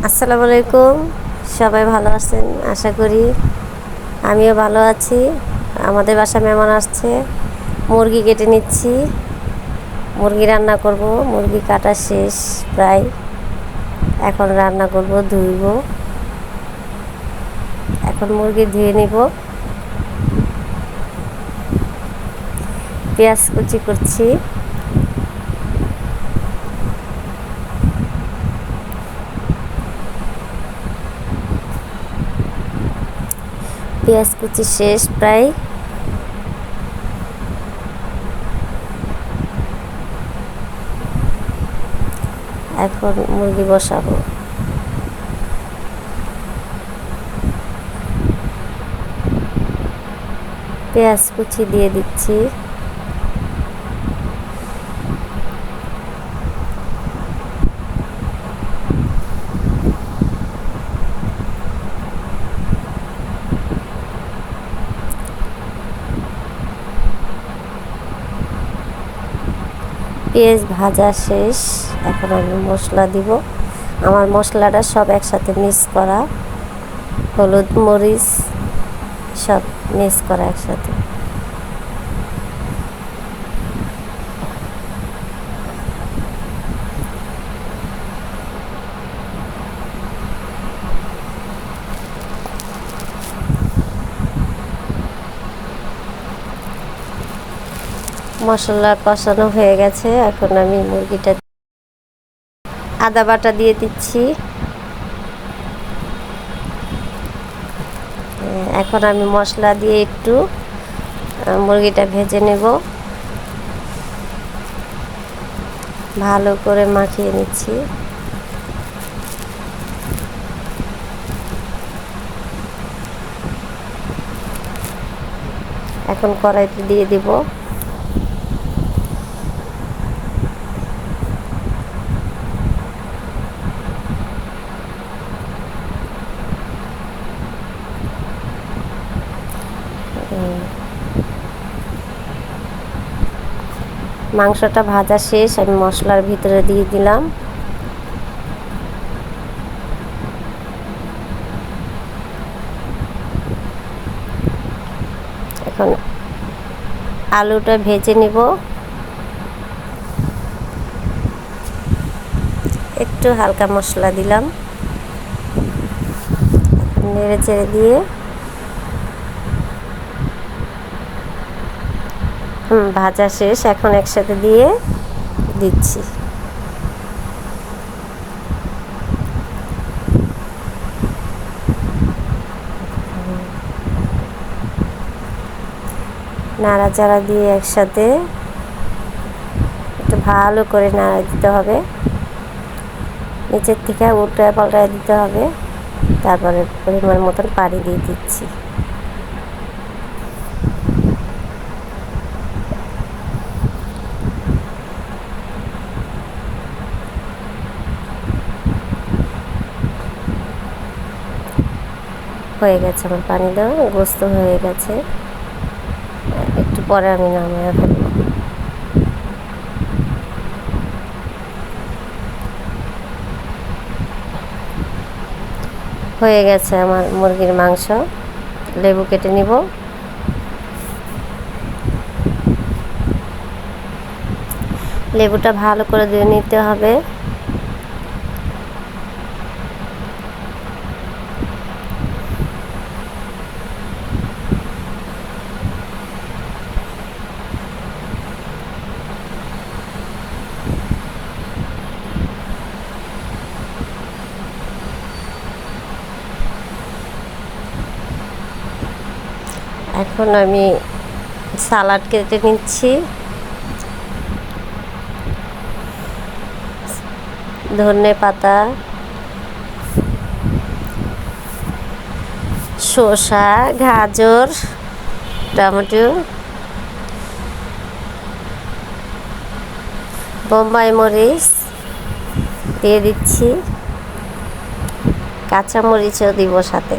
আসসালামু আলাইকুম। সবাই ভালো আছেন আশা করি। আমিও ভালো আছি। আমাদের বাসায় মেহমান আসছে, মুরগি কেটে নিচ্ছি। মুরগি রান্না করব। মুরগি কাটা শেষ প্রায়। এখন রান্না করব, ধুইব। এখন মুরগি ধুয়ে নিব। পেঁয়াজ কুচি করছি। পেঁয়াজ কুচি শেষ প্রায়। এখন মুরগি বসাবো। পেঁয়াজ কুচি দিয়ে দিচ্ছি। পেঁয়াজ ভাজা শেষ। এখন আমি মশলা দিব। আমার মশলাটা সব একসাথে মিক্স করা, হলুদ মরিচ সব মিক্স করা একসাথে। মশলা কষানো হয়ে গেছে। এখন আমি মুরগিটা আদা বাটা দিয়ে দিচ্ছি। এখন আমি মশলা দিয়ে একটু মুরগিটা ভেজে নেব। ভালো করে মাখিয়ে নিচ্ছি। এখন কড়াইতে দিয়ে দিব। মাংসটা ভাজা শেষ। আমি মশলার ভিতরে দিয়ে দিলাম। এখন আলুটা ভেজে নিব। একটু হালকা মশলা দিলাম। নেড়ে চেড়ে দিয়ে ভাজা শেষ। এখন একসাথে দিয়ে দিচ্ছি। নাড়াচাড়া দিয়ে একসাথে একটু ভালো করে নাড়া দিতে হবে। নিচের থেকে উল্টায় পাল্টায় দিতে হবে। তারপরে পরিমাণ মতন পানি দিয়ে দিচ্ছি। হয়ে গেছে আমার পানি দেওয়া, গোস্ত হয়ে গেছে। একটু পরে আমি নামিয়ে ফেলব। হয়ে গেছে আমার মুরগির মাংস। লেবু কেটে নিব। লেবুটা ভালো করে ধুয়ে নিতে হবে। এখন আমি সালাড কেটে নিচ্ছি। ধনে পাতা, শসা, গাজর, টমেটো, বোম্বাই মরিচ দিয়ে দিচ্ছি। কাঁচা মরিচও দিব সাথে।